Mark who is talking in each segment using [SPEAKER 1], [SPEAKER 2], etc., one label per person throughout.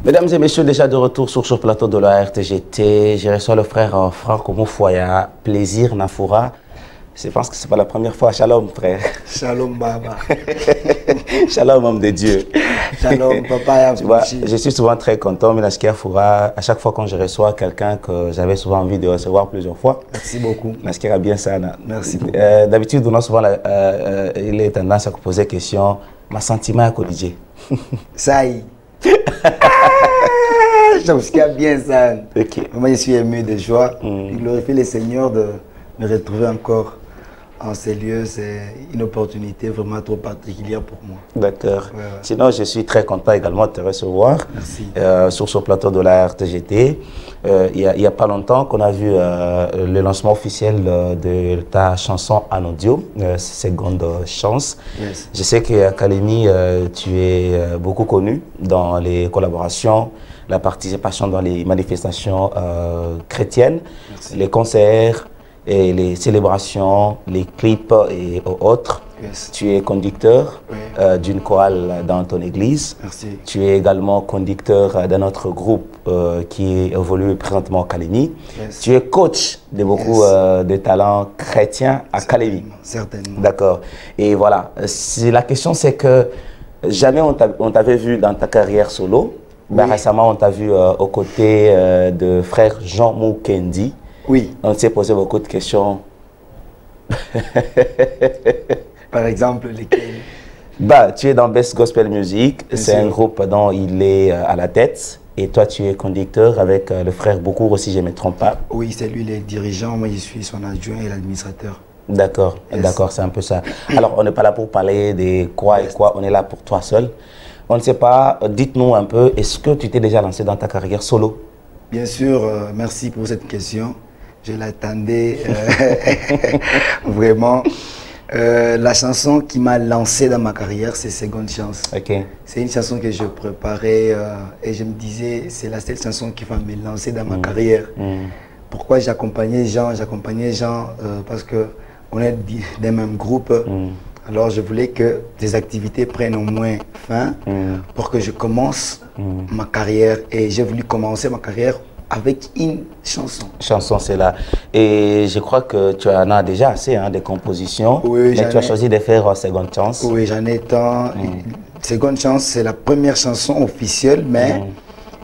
[SPEAKER 1] Mesdames et messieurs, déjà de retour sur ce plateau de la RTGT, je reçois le frère Franco Moufoya, Plaisir Nafoura. Je pense que ce n'est pas la première fois. Shalom, frère.
[SPEAKER 2] Shalom, Baba.
[SPEAKER 1] Shalom, homme de Dieu.
[SPEAKER 2] Shalom, papa.
[SPEAKER 1] Tu vois, je suis souvent très content, Minaskia Foura. À chaque fois quand je reçois quelqu'un que j'avais souvent envie de recevoir plusieurs fois.
[SPEAKER 2] Merci beaucoup.
[SPEAKER 1] Minaskia bien ça.
[SPEAKER 2] Merci beaucoup.
[SPEAKER 1] D'habitude, on a souvent il est tendance à poser la question, ma sentiment à Kodidje.
[SPEAKER 2] Ça y est. Je bien ça.
[SPEAKER 1] Okay.
[SPEAKER 2] Moi, je suis ému de joie. Je glorifie le Seigneur de me retrouver encore en ces lieux. C'est une opportunité vraiment trop particulière pour moi.
[SPEAKER 1] D'accord.
[SPEAKER 2] Ouais.
[SPEAKER 1] Sinon, je suis très content également de te recevoir.
[SPEAKER 2] Merci.
[SPEAKER 1] Sur ce plateau de la RTGT. Il y a pas longtemps qu'on a vu le lancement officiel de ta chanson en audio, Seconde Chance.
[SPEAKER 2] Yes.
[SPEAKER 1] Je sais qu'à Kalemi, tu es beaucoup connu dans les collaborations, la participation dans les manifestations chrétiennes,
[SPEAKER 2] Merci.
[SPEAKER 1] les concerts, et les célébrations, les clips et autres.
[SPEAKER 2] Yes.
[SPEAKER 1] Tu es conducteur
[SPEAKER 2] Oui.
[SPEAKER 1] d'une chorale dans ton église.
[SPEAKER 2] Merci.
[SPEAKER 1] Tu es également conducteur d'un autre groupe qui évolue présentement à Kalemi.
[SPEAKER 2] Yes.
[SPEAKER 1] Tu es coach de beaucoup de talents chrétiens à Kalemi.
[SPEAKER 2] Certainement.
[SPEAKER 1] D'accord. Et voilà, la question c'est que jamais on t'avait vu dans ta carrière solo. Oui. Ben, récemment, on t'a vu aux côtés de frère Jean Moukendi.
[SPEAKER 2] Oui.
[SPEAKER 1] On s'est posé beaucoup de questions.
[SPEAKER 2] Par exemple, lesquels?
[SPEAKER 1] Bah, tu es dans Best Gospel Music. C'est un groupe dont il est à la tête. Et toi, tu es conducteur avec le frère Boukour, si je ne me trompe pas.
[SPEAKER 2] Oui, c'est lui le dirigeant. Moi, je suis son adjoint et l'administrateur.
[SPEAKER 1] D'accord, yes. D'accord, c'est un peu ça. Alors, on n'est pas là pour parler de quoi et quoi. On est là pour toi seul. On ne sait pas, dites-nous un peu, est-ce que tu t'es déjà lancé dans ta carrière solo?
[SPEAKER 2] Bien sûr, merci pour cette question. Je l'attendais vraiment. La chanson qui m'a lancé dans ma carrière, c'est Seconde Chance.
[SPEAKER 1] Okay. C'est
[SPEAKER 2] une chanson que je préparais et je me disais, c'est la seule chanson qui va me lancer dans ma carrière. Pourquoi j'accompagnais Jean? Parce qu'on est des mêmes groupes. Alors je voulais que des activités prennent au moins fin pour que je commence ma carrière. Et j'ai voulu commencer ma carrière avec une chanson.
[SPEAKER 1] Chanson, c'est là. Et je crois que tu en as déjà assez, hein, des compositions.
[SPEAKER 2] Oui,
[SPEAKER 1] mais tu as choisi de faire Seconde Chance.
[SPEAKER 2] Oui, j'en ai tant. Seconde Chance, c'est la première chanson officielle, mais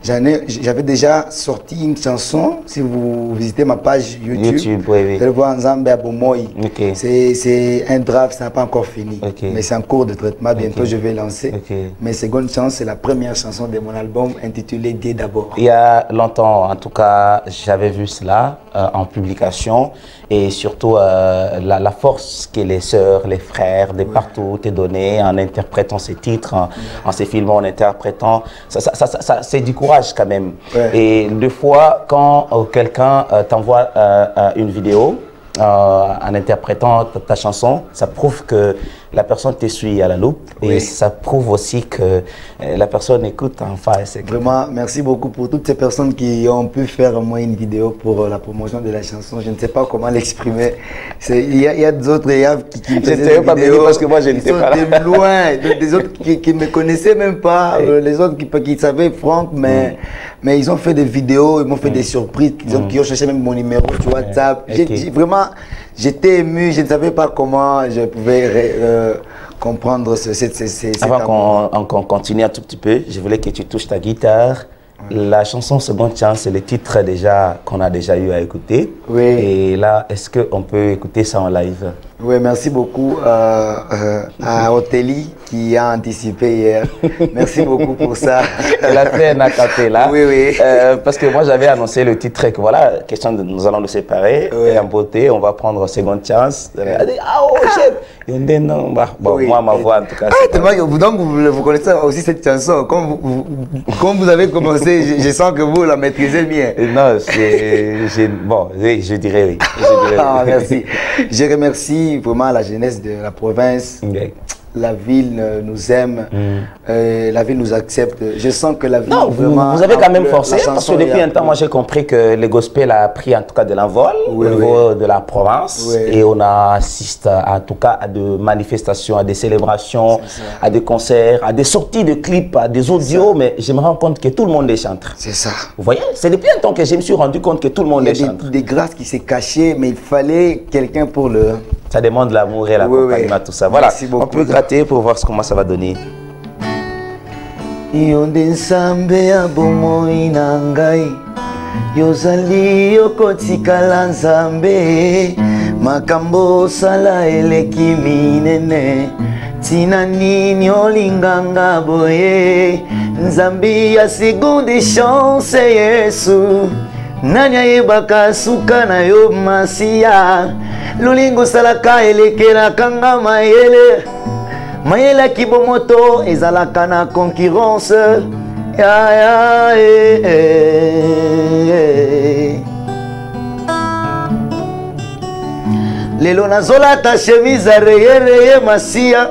[SPEAKER 2] j'avais déjà sorti une chanson. Si vous visitez ma page YouTube,
[SPEAKER 1] oui.
[SPEAKER 2] Vous allez voir Nzambe Abomoy.
[SPEAKER 1] Okay.
[SPEAKER 2] C'est un draft, ça n'a pas encore fini.
[SPEAKER 1] Okay.
[SPEAKER 2] Mais c'est en cours de traitement. Bientôt, je vais lancer.
[SPEAKER 1] Okay.
[SPEAKER 2] Mais Seconde Chance, c'est la première chanson de mon album intitulé Dès d'abord.
[SPEAKER 1] Il y a longtemps, en tout cas, j'avais vu cela en publication. Et surtout, la force que les sœurs, les frères, de partout t'ont donné en interprétant ces titres, en ces filmant, en interprétant. Ça c'est du courage quand même.
[SPEAKER 2] Ouais.
[SPEAKER 1] Et deux fois, quand quelqu'un t'envoie une vidéo en interprétant ta chanson, ça prouve que la personne te suit à la loupe et ça prouve aussi que la personne écoute en face.
[SPEAKER 2] Vraiment, merci beaucoup pour toutes ces personnes qui ont pu faire moi une vidéo pour la promotion de la chanson. Je ne sais pas comment l'exprimer. Il y a d'autres qui me faisaient des vidéos
[SPEAKER 1] parce que moi je n'étais pas là.
[SPEAKER 2] De loin, des autres qui ne me connaissaient même pas, les autres qui savaient Franck, mais ils ont fait des vidéos, ils m'ont fait des surprises, qui ont cherché même mon numéro sur WhatsApp. Vraiment, j'étais ému, je ne savais pas comment je pouvais comprendre
[SPEAKER 1] Avant qu'on continue un tout petit peu, je voulais que tu touches ta guitare. La chanson Seconde Chance, c'est le titre déjà qu'on a déjà eu à écouter.
[SPEAKER 2] Oui.
[SPEAKER 1] Et là, est-ce qu'on peut écouter ça en live?
[SPEAKER 2] Oui, merci beaucoup à Oteli qui a anticipé hier. Merci beaucoup pour ça.
[SPEAKER 1] Elle a fait un acapella.
[SPEAKER 2] Oui, oui.
[SPEAKER 1] Parce que moi, j'avais annoncé le titre que voilà, question de nous allons nous séparer. Oui. Et en beauté, on va prendre Seconde Chance. Elle a dit, ah, oh, chef. Bon, moi, ma voix, en tout cas.
[SPEAKER 2] Donc, vous connaissez aussi cette chanson. Comme vous avez commencé, je sens que vous la maîtrisez bien.
[SPEAKER 1] Non, bon, je dirais oui.
[SPEAKER 2] Ah, merci. Je remercie vraiment la jeunesse de la province, la ville nous aime, la ville nous accepte. Je sens que la ville
[SPEAKER 1] vraiment... Vous avez quand même forcé, parce que depuis un temps, moi j'ai compris que le gospel a pris en tout cas de l'envol au niveau de la province. Et on assiste en tout cas à des manifestations, à des célébrations, à des concerts, à des sorties de clips, à des audios, mais je me rends compte que tout le monde les chante.
[SPEAKER 2] C'est ça.
[SPEAKER 1] Vous voyez, c'est depuis un temps que je me suis rendu compte que tout le monde les chante.
[SPEAKER 2] Des grâces qui s'est cachées, mais il fallait quelqu'un pour le...
[SPEAKER 1] Ça demande l'amour et l'accompagnement, tout ça. Voilà, on peut gratter pour voir comment ça va donner.
[SPEAKER 2] Yonde nsambe ya bomoi na ngai yozali yokotikala nzambe makambo osala eleki minene tina nini olinganga boye nzambi ya seconde chance Yesu nani ayebaka suka na yo masiya lulingo salaka elekelaka nga mayele mayele kibomoto ezalaka na concurrence lelo nazolata chemise reye masiya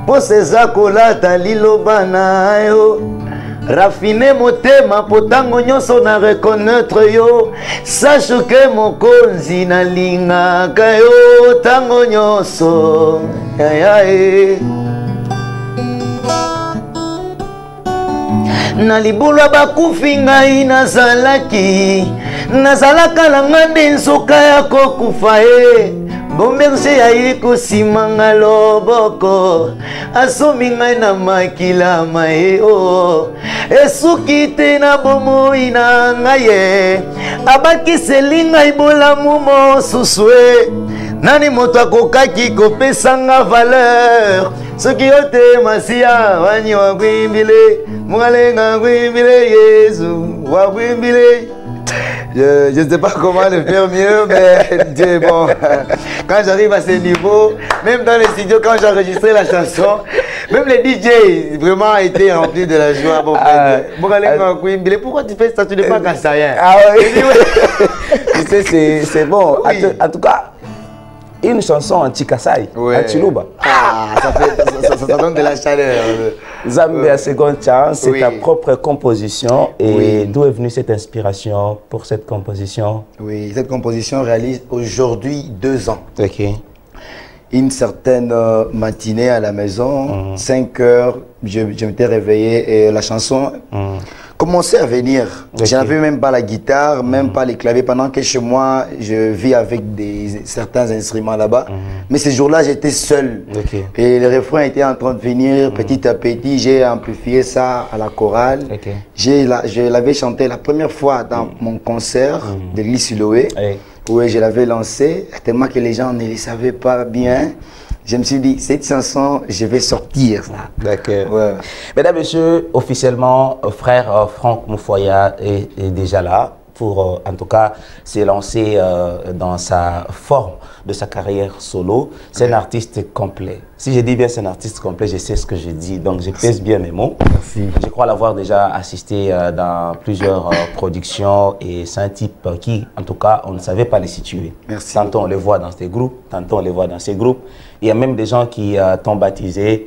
[SPEAKER 2] pose eza kolata liloba na yo rafine motema potango nyonso na reconnaître yo sache ke mokonzi nalingaka yo tango nyonso na libulwa bakufi ngai nazalaka na nga nde nzoka ya kokufa ye bomberge yayi kosimanga loboko asomi ngai na makila maye o esuki te na bomoi na ngai ye abakiseli ngai bolamu mosusu e nani moto akokaki kopesanga valeur soki yo te masiya wani wakwimbile mwalenga kwimbile Yesu wakwimbile. Je ne sais pas comment le faire mieux, mais bon, quand j'arrive à ce niveau, même dans les studios, quand j'ai enregistré la chanson, même les DJ vraiment étaient remplis de la joie. Bon, pourquoi tu fais ça? Tu n'es pas kassaïen.
[SPEAKER 1] Ah oui. Tu sais, c'est bon. Oui. En tout cas, une chanson anti-Kassai, anti-Louba.
[SPEAKER 2] Ça donne de la chaleur.
[SPEAKER 1] Zambé à seconde chance, c'est ta propre composition. Et d'où est venue cette inspiration pour cette composition?
[SPEAKER 2] Oui, cette composition réalise aujourd'hui 2 ans.
[SPEAKER 1] Ok.
[SPEAKER 2] Une certaine matinée à la maison, 5 heures, je m'étais réveillé et la chanson commençait à venir. Je n'avais même pas la guitare, même pas les claviers. Pendant que chez moi, je vis avec certains instruments là-bas. Mais ce jour-là, j'étais seul. Et le refrain était en train de venir petit à petit. J'ai amplifié ça à la chorale. Je l'avais chanté la première fois dans mon concert de l'église Siloé. Oui, je l'avais lancé, tellement que les gens ne le savaient pas bien. Je me suis dit, cette chanson, je vais sortir ça.
[SPEAKER 1] D'accord. Ouais. Mesdames, Messieurs, officiellement, frère Franck Moufoya est déjà là pour, en tout cas, s'élancer dans sa forme de sa carrière solo. C'est un artiste complet. Si je dis bien c'est un artiste complet, je sais ce que je dis, donc je pèse bien mes mots.
[SPEAKER 2] Merci.
[SPEAKER 1] Je crois l'avoir déjà assisté dans plusieurs productions et c'est un type qui, en tout cas, on ne savait pas les situer.
[SPEAKER 2] Merci.
[SPEAKER 1] Tantôt on les voit dans ces groupes, tantôt on les voit dans ces groupes. Il y a même des gens qui t'ont baptisé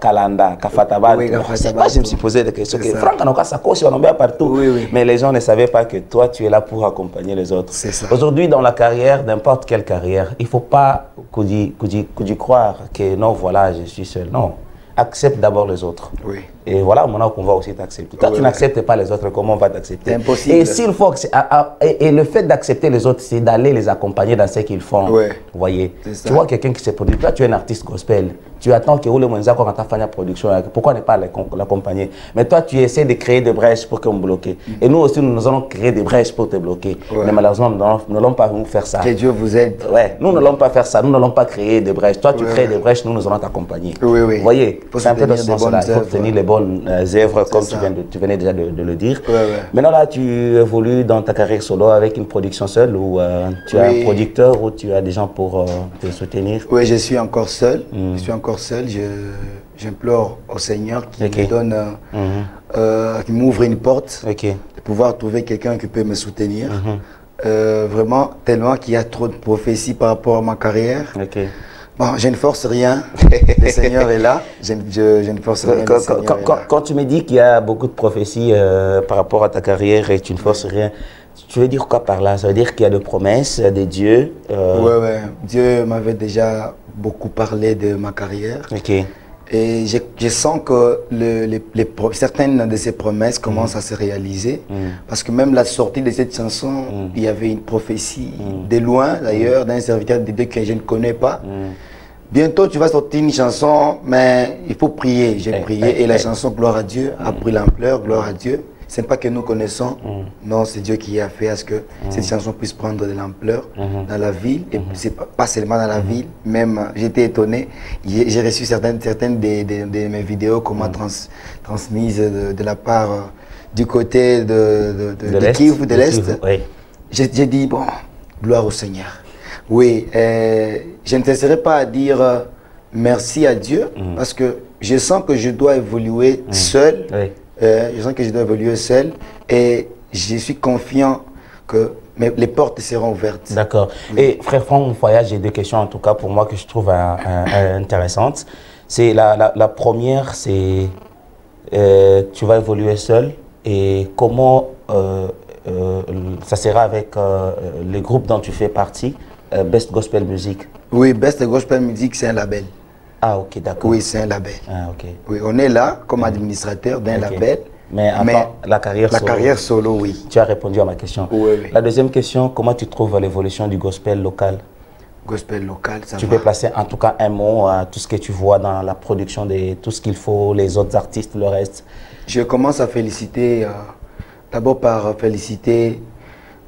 [SPEAKER 1] Kalanda, Kafataba.
[SPEAKER 2] Oui,
[SPEAKER 1] je me suis posé des questions. Franck, on a partout. Mais les gens ne savaient pas que toi, tu es là pour accompagner les autres. Aujourd'hui, dans la carrière, n'importe quelle carrière, il ne faut pas croire que non, voilà, je suis seul. Non. Accepte d'abord les autres. Et voilà, maintenant qu'on va aussi t'accepter. Toi, tu n'acceptes pas les autres, comment on va t'accepter?
[SPEAKER 2] C'est impossible.
[SPEAKER 1] Et s'il faut, et le fait d'accepter les autres, c'est d'aller les accompagner dans ce qu'ils font. Vous voyez? Tu vois quelqu'un qui s'est produit. Toi, tu es un artiste gospel. Tu attends que le Mwenza quand tu as fait la production, pourquoi ne pas l'accompagner? Mais toi, tu essaies de créer des brèches pour qu'on bloque. Et nous aussi, nous allons créer des brèches pour te bloquer. Mais malheureusement, nous n'allons pas faire ça.
[SPEAKER 2] Que Dieu vous aide.
[SPEAKER 1] Nous n'allons pas faire ça. Nous n'allons pas créer des brèches. Toi, tu crées des brèches, nous allons t'accompagner. Vous voyez? C'est un peu dans ce sens-là. Il faut tenir les bonnes œuvres, comme tu venais déjà de le dire. Maintenant, là, tu évolues dans ta carrière solo avec une production seule ou tu as un producteur ou tu as des gens pour te soutenir?
[SPEAKER 2] Oui, je suis encore seul. Je suis encore seul. J'implore au Seigneur qui me donne, qui m'ouvre une porte, de pouvoir trouver quelqu'un qui peut me soutenir. Vraiment, tellement qu'il y a trop de prophéties par rapport à ma carrière. Bon, je ne force rien. Le Seigneur est là. Je ne force rien.
[SPEAKER 1] Quand tu me dis qu'il y a beaucoup de prophéties par rapport à ta carrière et tu ne forces rien, tu veux dire quoi par là? Ça veut dire qu'il y a des promesses de Dieu?
[SPEAKER 2] Oui. Dieu m'avait déjà beaucoup parlé de ma carrière.
[SPEAKER 1] Ok.
[SPEAKER 2] Et je sens que certaines de ces promesses commencent à se réaliser. Parce que même la sortie de cette chanson, il y avait une prophétie de loin d'ailleurs, d'un serviteur de Dieu que je ne connais pas. Bientôt tu vas sortir une chanson, mais il faut prier. J'ai prié et la chanson Gloire à Dieu a pris l'ampleur, Gloire à Dieu. Ce n'est pas que nous connaissons, non, c'est Dieu qui a fait à ce que cette chanson puisse prendre de l'ampleur dans la ville. Et c'est pas seulement dans la ville, même j'étais étonné. J'ai reçu certaines de mes vidéos qu'on m'a transmises de la part du côté de Kivu, de l'Est.
[SPEAKER 1] Oui.
[SPEAKER 2] J'ai dit, bon, gloire au Seigneur. Oui, je ne cesserai pas à dire merci à Dieu parce que je sens que je dois évoluer seul.
[SPEAKER 1] Oui.
[SPEAKER 2] Je sens que je dois évoluer seul et je suis confiant que les portes seront ouvertes.
[SPEAKER 1] D'accord. Oui. Et frère Franck Moufoya, j'ai deux questions en tout cas pour moi que je trouve intéressantes. C'est la première, c'est tu vas évoluer seul et comment ça sera avec le groupe dont tu fais partie, Best Gospel Music?
[SPEAKER 2] Oui, Best Gospel Music, c'est un label.
[SPEAKER 1] Ah, ok, d'accord.
[SPEAKER 2] Oui, c'est un label.
[SPEAKER 1] Ah, ok.
[SPEAKER 2] Oui, on est là comme administrateur d'un label.
[SPEAKER 1] Mais la carrière solo.
[SPEAKER 2] La carrière solo, oui.
[SPEAKER 1] Tu as répondu à ma question.
[SPEAKER 2] Oui.
[SPEAKER 1] La deuxième question, comment tu trouves l'évolution du gospel local?
[SPEAKER 2] Gospel local, ça va.
[SPEAKER 1] Tu peux placer en tout cas un mot à tout ce que tu vois dans la production de tout ce qu'il faut, les autres artistes, le reste.
[SPEAKER 2] Je commence à féliciter, d'abord par féliciter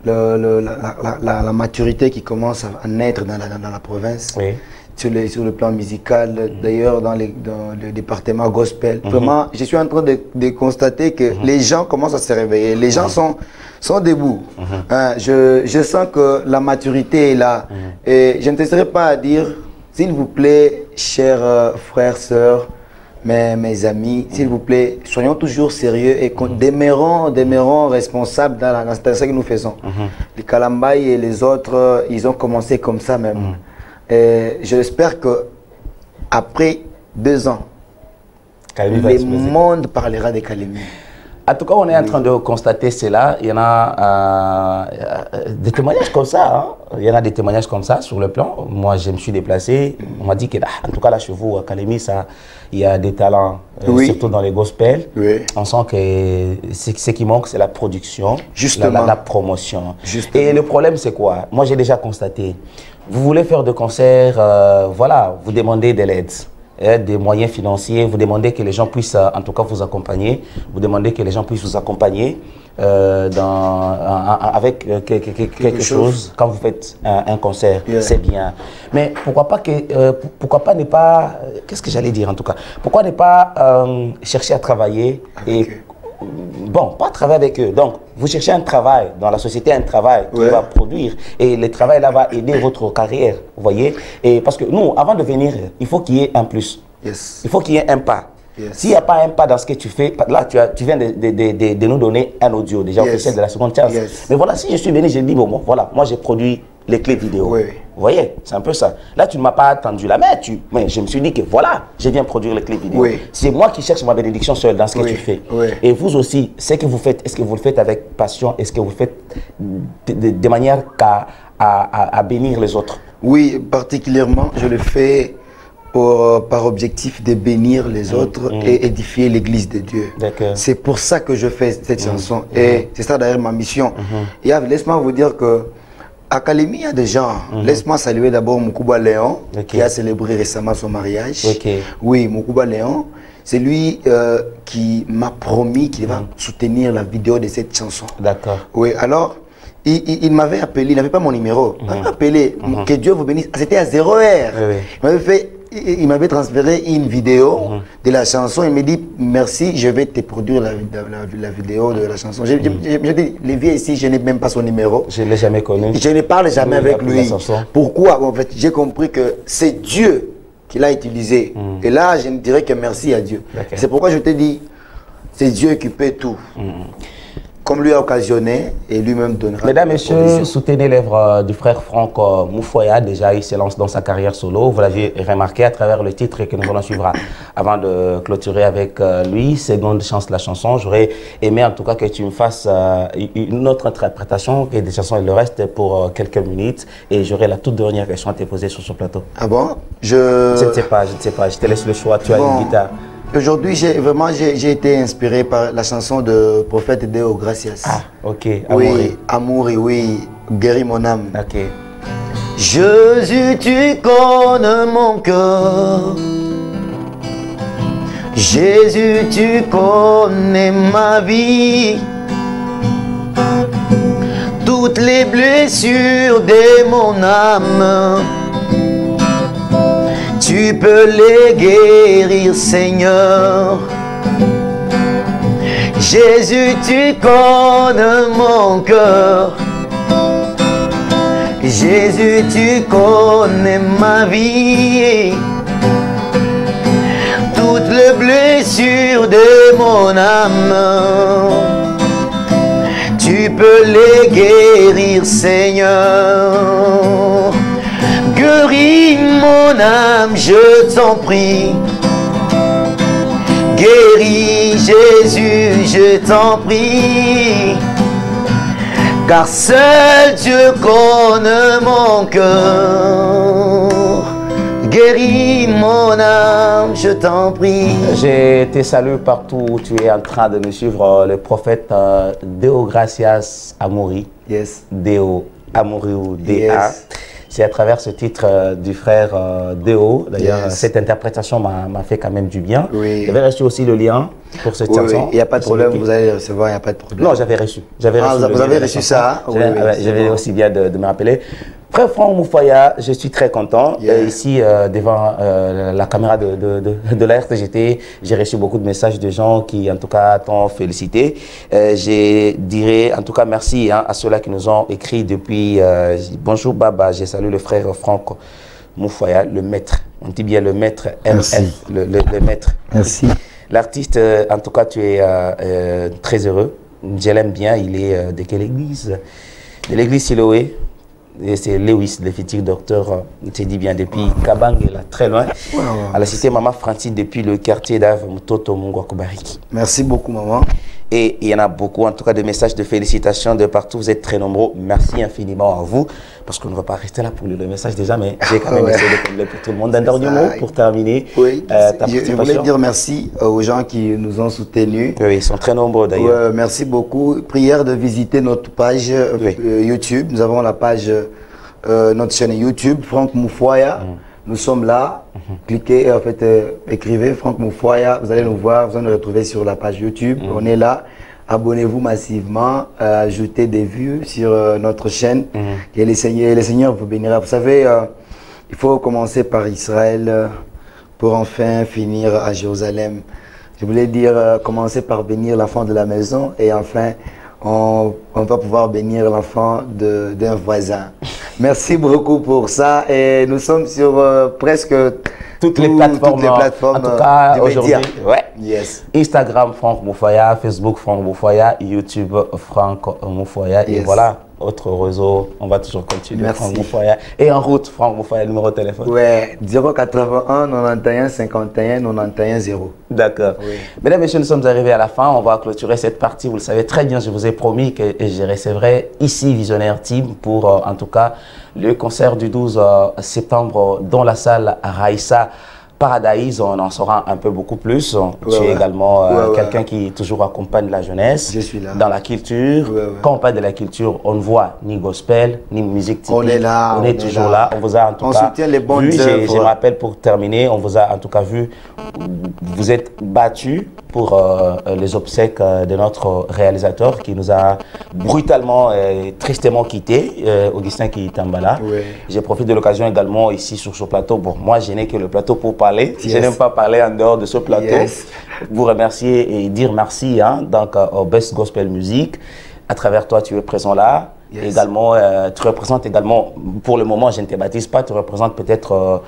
[SPEAKER 2] la maturité qui commence à naître dans la province. Oui. Sur le plan musical, d'ailleurs dans le département gospel. Vraiment, je suis en train de constater que les gens commencent à se réveiller. Les gens sont debout. Je sens que la maturité est là. Et je ne cesserai pas à dire, s'il vous plaît, chers frères, sœurs, mes amis, s'il vous plaît, soyons toujours sérieux et demeurons responsables dans ce que nous faisons. Les Kalambaye et les autres, ils ont commencé comme ça même. J'espère que après 2 ans, le monde parlera des Kalemi.
[SPEAKER 1] En tout cas, on est en train de constater cela. Il y en a des témoignages comme ça. Hein. Il y en a des témoignages comme ça sur le plan. Moi, je me suis déplacé. On m'a dit que, en tout cas, là, chez vous, à Kalemi, il y a des talents, surtout dans les gospels. Oui. On sent que ce qui manque, c'est la production, la promotion. Justement. Et le problème, c'est quoi? Moi, j'ai déjà constaté. Vous voulez faire de concerts, voilà, vous demandez de l'aide. Des moyens financiers, vous demandez que les gens puissent en tout cas vous accompagner, vous demandez que les gens puissent vous accompagner avec quelque chose quand vous faites un concert, c'est bien. Mais pourquoi pas ne pas, qu'est-ce que j'allais dire en tout cas, pourquoi ne pas chercher à travailler et bon, pas travailler avec eux. Donc, vous cherchez un travail dans la société, un travail qui va produire. Et le travail là va aider votre carrière, vous voyez. Et parce que nous, avant de venir, il faut qu'il y ait un plus. Il faut qu'il y ait un pas. S'il n'y a pas un pas dans ce que tu fais, là, tu viens de nous donner un audio déjà officiel de la seconde chance. Mais voilà, si je suis venu, j'ai dit, bon, voilà, moi j'ai produit les clés vidéo. Vous voyez, c'est un peu ça. Là, tu ne m'as pas attendu là, mais je me suis dit que voilà, je viens produire les clés vidéo. C'est moi qui cherche ma bénédiction seule dans ce que tu fais. Et vous aussi, ce que vous faites, est-ce que vous le faites avec passion? Est-ce que vous le faites de manière à bénir les autres? Oui, particulièrement, je le fais par objectif de bénir les autres et édifier l'église de Dieu. C'est pour ça que je fais cette chanson. Et c'est ça d'ailleurs ma mission. Et laisse-moi vous dire que à Kalemi, il y a des gens. Laisse-moi saluer d'abord Moukouba Léon, qui a célébré récemment son mariage. Oui, Moukouba Léon, c'est lui qui m'a promis qu'il va soutenir la vidéo de cette chanson. D'accord. Oui, alors, il m'avait appelé, il n'avait pas mon numéro. Il m'avait appelé, que Dieu vous bénisse. C'était à 0 heure. Il m'avait transféré une vidéo de la chanson. Il m'a dit merci, je vais te produire la vidéo de la chanson. J'ai dit, Lévi ici, je n'ai même pas son numéro. Je ne l'ai jamais connu. Je ne parle jamais avec lui. Pourquoi? En fait, j'ai compris que c'est Dieu qui l'a utilisé. Et là, je ne dirais que merci à Dieu. C'est pourquoi je te dis, c'est Dieu qui peut tout.
[SPEAKER 2] comme lui a occasionné et lui-même donnera.
[SPEAKER 1] Mesdames, Messieurs, soutenez l'œuvre du frère Franck Moufoya. Déjà, il se lance dans sa carrière solo. Vous l'avez remarqué à travers le titre que nous allons suivre avant de clôturer avec lui. Seconde chance, la chanson. J'aurais aimé en tout cas que tu me fasses une autre interprétation que des chansons et le reste pour quelques minutes. Et j'aurai la toute dernière question à te poser sur ce plateau.
[SPEAKER 2] Ah bon?
[SPEAKER 1] Je ne sais pas. Je te laisse le choix. Tu as une guitare.
[SPEAKER 2] Aujourd'hui, j'ai été inspiré par la chanson de Prophète Deo Gracias.
[SPEAKER 1] Ah, ok.
[SPEAKER 2] Oui, Amouri, oui. Guéris mon âme.
[SPEAKER 1] Ok.
[SPEAKER 2] Jésus, tu connais mon cœur. Jésus, tu connais ma vie. Toutes les blessures de mon âme, tu peux les guérir, Seigneur. Jésus, tu connais mon cœur. Jésus, tu connais ma vie. Toutes les blessures de mon âme, tu peux les guérir, Seigneur. Guéris mon âme, je t'en prie. Guéris Jésus, je t'en prie. Car seul Dieu connaît mon cœur. Guéris mon âme, je t'en prie.
[SPEAKER 1] Je te salue partout où tu es en train de nous suivre. Le prophète Deo Gracias Amouri.
[SPEAKER 2] Yes.
[SPEAKER 1] Deo Amouri ou D.A.
[SPEAKER 2] Yes.
[SPEAKER 1] C'est à travers ce titre du frère Deo. D'ailleurs,
[SPEAKER 2] Yes.
[SPEAKER 1] cette interprétation m'a fait quand même du bien.
[SPEAKER 2] Oui.
[SPEAKER 1] J'avais reçu aussi le lien pour cette chanson.
[SPEAKER 2] Oui, il n'y a pas de problème, vous allez le recevoir, il n'y a pas de problème.
[SPEAKER 1] Non, j'avais reçu. Vous
[SPEAKER 2] avez reçu ça?
[SPEAKER 1] J'avais aussi bien de me rappeler. Frère Franck Moufoya, je suis très content.
[SPEAKER 2] Yeah.
[SPEAKER 1] Ici, devant la caméra de la RTGT, j'ai reçu beaucoup de messages de gens qui, en tout cas, t'ont félicité. Je dirais, en tout cas, merci à ceux-là qui nous ont écrit depuis. Bonjour Baba, j'ai salué le frère Franck Moufoya, le maître. On dit bien le maître MF, le maître.
[SPEAKER 2] Merci.
[SPEAKER 1] L'artiste, en tout cas, tu es très heureux. Je l'aime bien. Il est de quelle église? De l'église Siloé. C'est Lewis, le futur docteur, tu dit bien, depuis Kabang, là, très loin, à la cité Maman Francine, depuis le quartier d'Ave Mutoto Mungwakubariki.
[SPEAKER 2] Merci beaucoup, maman.
[SPEAKER 1] Et il y en a beaucoup, en tout cas, de messages de félicitations de partout. Vous êtes très nombreux. Merci infiniment à vous. Parce qu'on ne va pas rester là pour lire le message déjà, mais j'ai quand même essayé de combler pour tout le monde. Un dernier mot pour terminer.
[SPEAKER 2] Oui, je voulais dire merci aux gens qui nous ont soutenus.
[SPEAKER 1] Oui, ils sont très nombreux d'ailleurs.
[SPEAKER 2] Merci beaucoup. Prière de visiter notre page YouTube. Nous avons la page, notre chaîne YouTube, Franck Moufoya. Nous sommes là. Cliquez, en fait, écrivez Franck Moufoya. Vous allez nous voir, vous allez nous retrouver sur la page YouTube. On est là. Abonnez-vous massivement, ajoutez des vues sur notre chaîne. Et les Seigneurs vous bénira. Vous savez, il faut commencer par Israël pour enfin finir à Jérusalem. Je voulais dire, commencer par bénir l'enfant de la maison et enfin, on va pouvoir bénir l'enfant d'un voisin. Merci beaucoup pour ça et nous sommes sur presque
[SPEAKER 1] toutes les plateformes en tout cas aujourd'hui. Ouais.
[SPEAKER 2] Yes.
[SPEAKER 1] Instagram Franck Moufoya, Facebook Franck Moufoya, YouTube Franck Moufoya et voilà. Autre réseau, on va toujours continuer.
[SPEAKER 2] Merci.
[SPEAKER 1] Franck Moufoya. Et en route, Franck Moufoya, numéro de téléphone.
[SPEAKER 2] Ouais, 081 91 51 91 0.
[SPEAKER 1] D'accord. Oui. Mesdames et messieurs, nous sommes arrivés à la fin. On va clôturer cette partie. Vous le savez très bien, je vous ai promis que je recevrai ici Visionnaire Team pour, en tout cas, le concert du 12 septembre dans la salle Raïssa Paradise. On en saura un peu beaucoup plus. Tu es également quelqu'un qui toujours accompagne la jeunesse.
[SPEAKER 2] Je suis là.
[SPEAKER 1] Dans la culture. Quand on parle de la culture, on ne voit ni gospel, ni musique typique.
[SPEAKER 2] On est là.
[SPEAKER 1] On est toujours là. On vous a en tout cas
[SPEAKER 2] soutient les bonnes
[SPEAKER 1] vu.
[SPEAKER 2] œuvres.
[SPEAKER 1] Je me rappelle pour terminer, on vous a en tout cas vu. Vous êtes battu pour les obsèques de notre réalisateur qui nous a brutalement et tristement quitté, Augustin Kitambala. Je profite de l'occasion également ici sur ce plateau. Bon, moi je n'ai que le plateau pour parler. Je n'aime pas parler en dehors de ce plateau. Vous remercier et dire merci donc, au Best Gospel Music. À travers toi, tu es présent là. Également, tu représentes également, pour le moment, je ne te baptise pas, tu représentes peut-être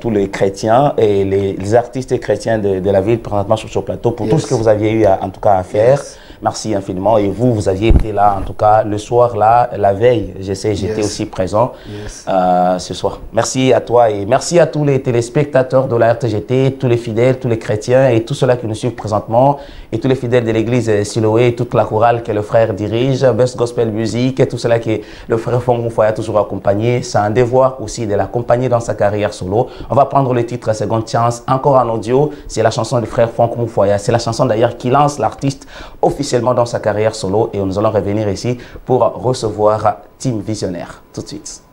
[SPEAKER 1] tous les chrétiens et les artistes chrétiens de la ville présentement sur ce plateau pour tout ce que vous aviez eu en tout cas à faire. Merci infiniment. Et vous, vous aviez été là, en tout cas, le soir, là, la veille, j'étais aussi présent ce soir. Merci à toi et merci à tous les téléspectateurs de la RTGT, tous les fidèles, tous les chrétiens et tous ceux-là qui nous suivent présentement et tous les fidèles de l'église Siloé, toute la chorale que le frère dirige, Best Gospel Music et tout cela que le frère Franck Moufoya a toujours accompagné. C'est un devoir aussi de l'accompagner dans sa carrière solo. On va prendre le titre Seconde Chance, encore en audio. C'est la chanson du frère Franck Moufoya. C'est la chanson d'ailleurs qui lance l'artiste officiellement dans sa carrière solo et nous allons revenir ici pour recevoir Team Visionnaire tout de suite.